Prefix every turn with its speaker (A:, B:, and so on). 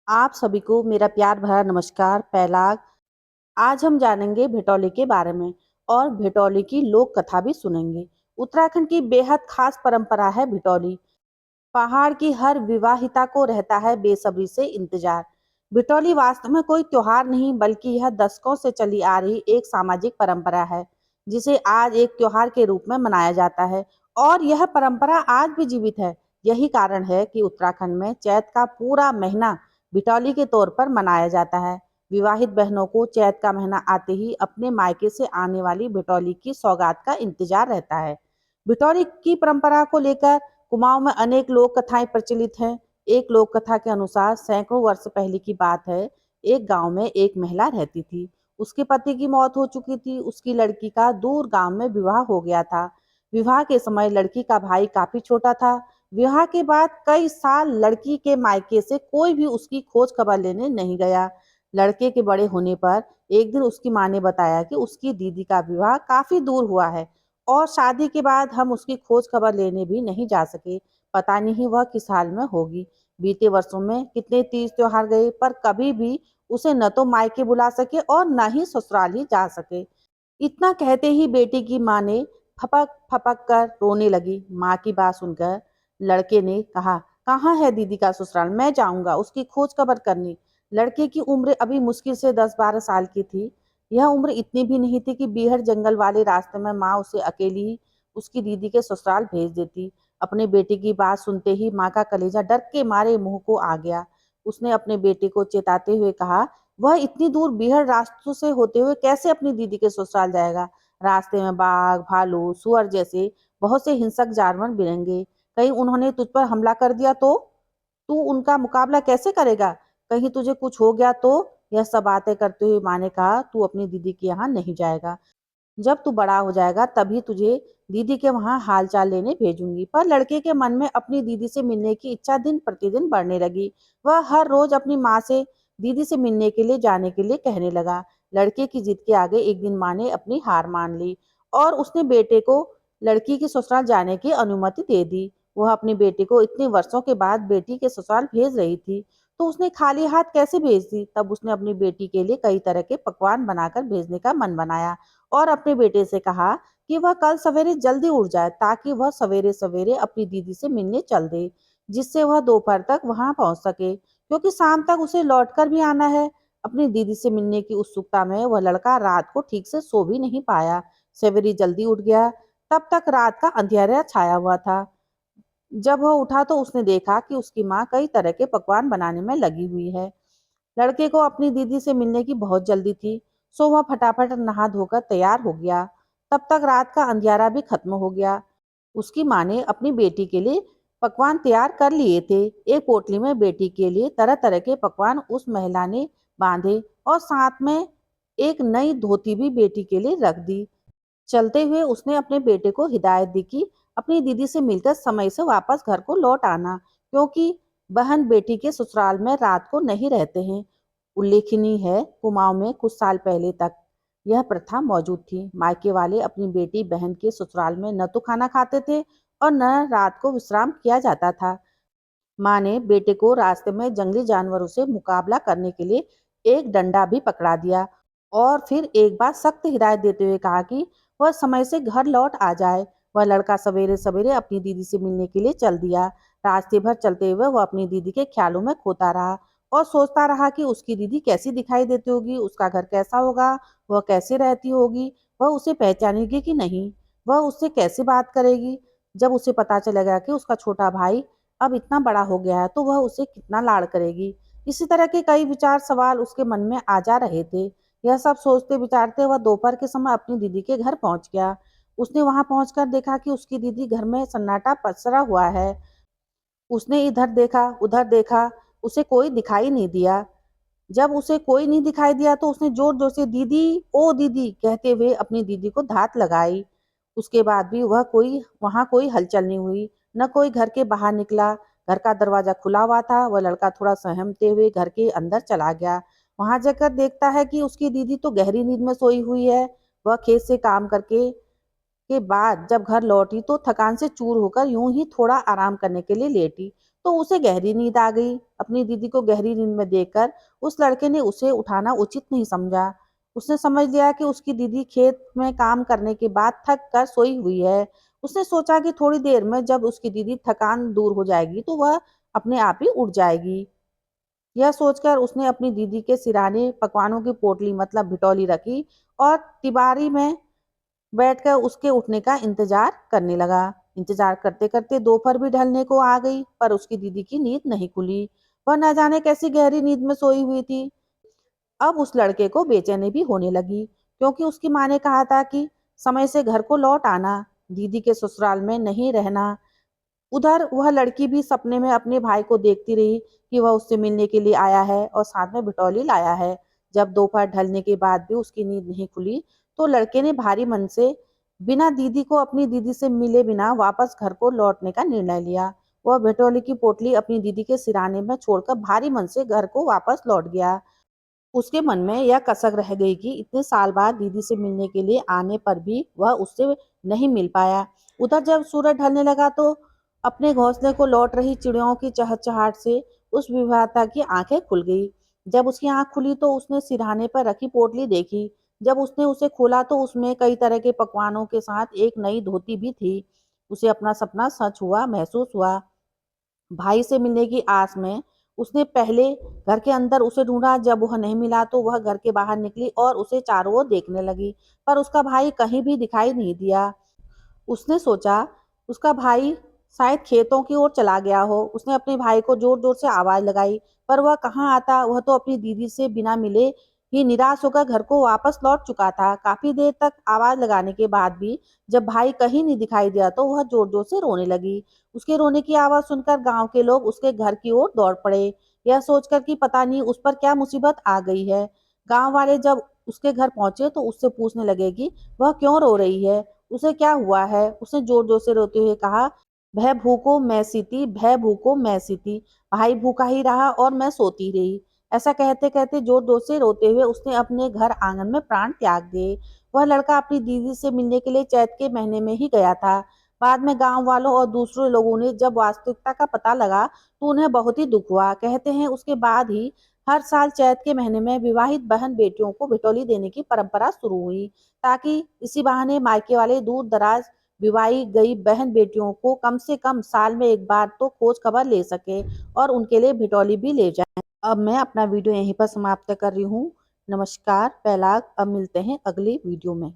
A: आप सभी को मेरा प्यार भरा नमस्कार। पहला, आज हम जानेंगे भटौली के बारे में और भटौली की लोक कथा भी सुनेंगे। उत्तराखंड की बेहद खास परंपरा है भटौली। पहाड़ की हर विवाहिता को रहता है बेसब्री से इंतजार। भटौली वास्तव में कोई त्योहार नहीं, बल्कि यह दशकों से चली आ रही एक सामाजिक परंपरा है, जिसे आज एक त्योहार के रूप में मनाया जाता है। और यह परंपरा आज भी जीवित है। यही कारण है कि उत्तराखंड में चैत का पूरा महीना भटौली के तौर पर मनाया जाता है। विवाहित बहनों को चैत का महीना आते ही अपने मायके से आने वाली भटौली की सौगात का इंतजार रहता है। भटौली की परंपरा को लेकर कुमाऊं में अनेक लोक कथाएं प्रचलित हैं। एक लोक कथा के अनुसार सैकड़ों वर्ष पहले की बात है। एक गांव में एक महिला रहती थी। उसके पति की मौत हो चुकी थी। उसकी लड़की का दूर गांव में विवाह हो गया था। विवाह के समय लड़की का भाई काफी छोटा था। विवाह के बाद कई साल लड़की के मायके से कोई भी उसकी खोज खबर लेने नहीं गया। लड़के के बड़े होने पर एक दिन उसकी माँ ने बताया कि उसकी दीदी का विवाह काफी दूर हुआ है और शादी के बाद हम उसकी खोज खबर लेने भी नहीं जा सके। पता नहीं वह किस हाल में होगी। बीते वर्षों में कितने तीज त्योहार गए, पर कभी भी उसे न तो मायके बुला सके और न ही ससुराल ही जा सके। इतना कहते ही बेटी की माँ ने फपक फपक कर रोने लगी। माँ की बात सुनकर लड़के ने कहा, कहाँ है दीदी का ससुराल, मैं जाऊंगा उसकी खोज खबर करनी। लड़के की उम्र अभी मुश्किल से 10-12 साल की थी। यह उम्र इतनी भी नहीं थी कि बीहड़ जंगल वाले रास्ते में माँ उसे अकेली ही उसकी दीदी के ससुराल भेज देती। अपने बेटे की बात सुनते ही माँ का कलेजा डर के मारे मुंह को आ गया। उसने अपने बेटे को चेताते हुए कहा, वह इतनी दूर बीहड़ रास्तों से होते हुए कैसे अपनी दीदी के ससुराल जाएगा। रास्ते में बाघ, भालू, सुअर जैसे बहुत से हिंसक जानवर मिलेंगे। कहीं उन्होंने तुझ पर हमला कर दिया तो तू उनका मुकाबला कैसे करेगा। कहीं तुझे कुछ हो गया तो। यह सब बातें करते हुए माँ ने कहा, तू अपनी दीदी के यहाँ नहीं जाएगा। जब तू बड़ा हो जाएगा तभी तुझे दीदी के वहां हालचाल लेने भेजूंगी। पर लड़के के मन में अपनी दीदी से मिलने की इच्छा दिन प्रतिदिन बढ़ने लगी। वह हर रोज अपनी माँ से दीदी से मिलने के लिए जाने के लिए कहने लगा। लड़के की जिद के आगे एक दिन माँ ने अपनी हार मान ली और उसने बेटे को लड़की के ससुराल जाने की अनुमति दे दी। वह अपने बेटे को इतने वर्षों के बाद बेटी के ससुराल भेज रही थी, तो उसने खाली हाथ कैसे भेज दी। तब उसने अपनी बेटी के लिए कई तरह के पकवान बनाकर भेजने का मन बनाया और अपने बेटे से कहा कि वह कल सवेरे जल्दी उठ जाए, ताकि वह सवेरे सवेरे अपनी दीदी से मिलने चल दे, जिससे वह दोपहर तक वहां पहुंच सके, क्योंकि शाम तक उसे लौटकर भी आना है। अपनी दीदी से मिलने की उत्सुकता में वह लड़का रात को ठीक से सो भी नहीं पाया। सवेरे जल्दी उठ गया। तब तक रात का अंधेरा छाया हुआ था। जब वह उठा तो उसने देखा कि उसकी माँ कई तरह के पकवान बनाने में लगी हुई है। लड़के को अपनी दीदी से मिलने की बहुत जल्दी थी, सो वह फटाफट नहा धोकर तैयार हो गया। तब तक रात का अंधियारा भी खत्म हो गया। उसकी माँ ने अपनी बेटी के लिए पकवान तैयार कर लिए थे। एक पोटली में बेटी के लिए तरह तरह के पकवान उस महिला ने बांधे और साथ में एक नई धोती भी बेटी के लिए रख दी। चलते हुए उसने अपने बेटे को हिदायत दी कि अपनी दीदी से मिलकर समय से वापस घर को लौट आना, क्योंकि बहन बेटी के ससुराल में रात को नहीं रहते हैं। उल्लेखनीय है, कुमाऊं में कुछ साल पहले तक यह प्रथा मौजूद थी। मायके वाले अपनी बेटी बहन के ससुराल में न तो खाना खाते थे और न रात को विश्राम किया जाता था। माँ ने बेटे को रास्ते में जंगली जानवरों से मुकाबला करने के लिए एक डंडा भी पकड़ा दिया और फिर एक बार सख्त हिदायत देते हुए कहा कि वह समय से घर लौट आ जाए। वह लड़का सवेरे सवेरे अपनी दीदी से मिलने के लिए चल दिया। रास्ते भर चलते हुए वह अपनी दीदी के ख्यालों में खोता रहा और सोचता रहा कि उसकी दीदी कैसी दिखाई देती होगी, उसका घर कैसा होगा, वह कैसे रहती होगी, वह उसे पहचानेगी कि नहीं, वह उससे कैसे बात करेगी। जब उसे पता चलेगा कि उसका छोटा भाई अब इतना बड़ा हो गया है, तो वह उसे कितना लाड़ करेगी। इसी तरह के कई विचार सवाल उसके मन में आ जा रहे थे। यह सब सोचते विचारते वह दोपहर के समय अपनी दीदी के घर पहुंच गया। उसने वहां पहुंचकर देखा कि उसकी दीदी घर में सन्नाटा पसरा हुआ है। उसने इधर देखा, उधर देखा, उसे कोई दिखाई नहीं दिया। जब उसे कोई नहीं दिखाई दिया तो उसने जोर जोर से दीदी, ओ दीदी कहते हुए अपनी दीदी को धात लगाई। उसके बाद भी वह कोई वहां कोई हलचल नहीं हुई, न कोई घर के बाहर निकला। घर का दरवाजा खुला हुआ था। वह लड़का थोड़ा सहमते हुए घर के अंदर चला गया। वहां जाकर देखता है कि उसकी दीदी तो गहरी नींद में सोई हुई है। वह खेत से काम करके के बाद जब घर लौटी तो थकान से चूर होकर यूं ही थोड़ा आराम करने के लिए लेटी, तो उसे गहरी नींद आ गई। अपनी दीदी को गहरी नींद में देखकर उस लड़के ने उसे उठाना उचित नहीं समझा। उसने समझ लिया कि उसकी दीदी खेत में काम करने के बाद थक कर सोई हुई है। उसने सोचा कि थोड़ी देर में जब उसकी दीदी थकान दूर हो जाएगी तो वह अपने आप ही उठ जाएगी। यह सोचकर उसने अपनी दीदी के सिराने पकवानों की पोटली मतलब भिटौली रखी और तिबारी में बैठकर उसके उठने का इंतजार करने लगा। इंतजार करते करते दोपहर भी ढलने को आ गई, पर उसकी दीदी की नींद नहीं खुली। वह न जाने कैसी गहरी नींद में सोई हुई थी। अब उस लड़के को बेचैनी भी होने लगी, क्योंकि उसकी माँ ने कहा था कि समय से घर को लौट आना, दीदी के ससुराल में नहीं रहना। उधर वह लड़की भी सपने में अपने भाई को देखती रही कि वह उससे मिलने के लिए आया है और साथ में बिटौली लाया है। जब दोपहर ढलने के बाद भी उसकी नींद नहीं खुली, तो लड़के ने भारी मन से बिना दीदी को अपनी दीदी से मिले बिना वापस घर को लौटने का निर्णय लिया। वह बिटौली की पोटली अपनी दीदी के सिराने में छोड़कर भारी मन से घर को वापस लौट गया। उसके मन में यह कसक रह गई कि इतने साल बाद दीदी से मिलने के लिए आने पर भी वह उससे नहीं मिल पाया। उधर जब सूरज ढलने लगा तो अपने घोंसले को लौट रही चिड़ियों की चहचहाट से उस विवाहिता की आंखें खुल गई। जब उसकी आंख खुली तो उसने सिरहाने पर रखी पोटली देखी। जब उसने उसे खोला तो उसमें कई तरह के पकवानों के साथ एक नई धोती भी थी। उसे अपना सपना सच हुआ महसूस हुआ। भाई से मिलने की आस में उसने पहले घर के अंदर उसे ढूंढा। जब वह नहीं मिला तो वह घर के बाहर निकली और उसे चारों ओर देखने लगी, पर उसका भाई कहीं भी दिखाई नहीं दिया। उसने सोचा उसका भाई शायद खेतों की ओर चला गया हो। उसने अपने भाई को जोर जोर से आवाज लगाई, पर वह कहाँ आता। वह तो अपनी दीदी से बिना मिले ही निराश होकर घर को वापस लौट चुका था। काफी देर तक आवाज लगाने के बाद भी जब भाई कहीं नहीं दिखाई दिया तो वह जोर जोर से रोने लगी। उसके रोने की आवाज सुनकर गांव के लोग उसके घर की ओर दौड़ पड़े, यह सोचकर कि पता नहीं उस पर क्या मुसीबत आ गई है। गांव वाले जब उसके घर पहुंचे तो उससे पूछने लगे कि वह क्यों रो रही है, उसे क्या हुआ है। उसने जोर जोर से रोते हुए कहा, भय भूखो मैं सीती, भय भूखो मैं सीती। भाई भूखा ही रहा और मैं सोती रही। ऐसा कहते कहते जोर जोर से रोते हुए उसने अपने घर आंगन में प्राण त्याग दिए। वह लड़का अपनी दीदी से मिलने के लिए चैत के महीने में ही गया था। बाद में गांव वालों और दूसरे लोगों ने जब वास्तविकता का पता लगा तो उन्हें बहुत ही दुख हुआ। कहते हैं उसके बाद ही हर साल चैत के महीने में विवाहित बहन बेटियों को बिटौली देने की परंपरा शुरू हुई, ताकि इसी बहाने मायके वाले दूर दराज विवाही गई बहन बेटियों को कम से कम साल में एक बार तो खोज खबर ले सके और उनके लिए भिटौली भी ले जाए। अब मैं अपना वीडियो यहीं पर समाप्त कर रही हूँ। नमस्कार, पैलाग। अब मिलते हैं अगली वीडियो में।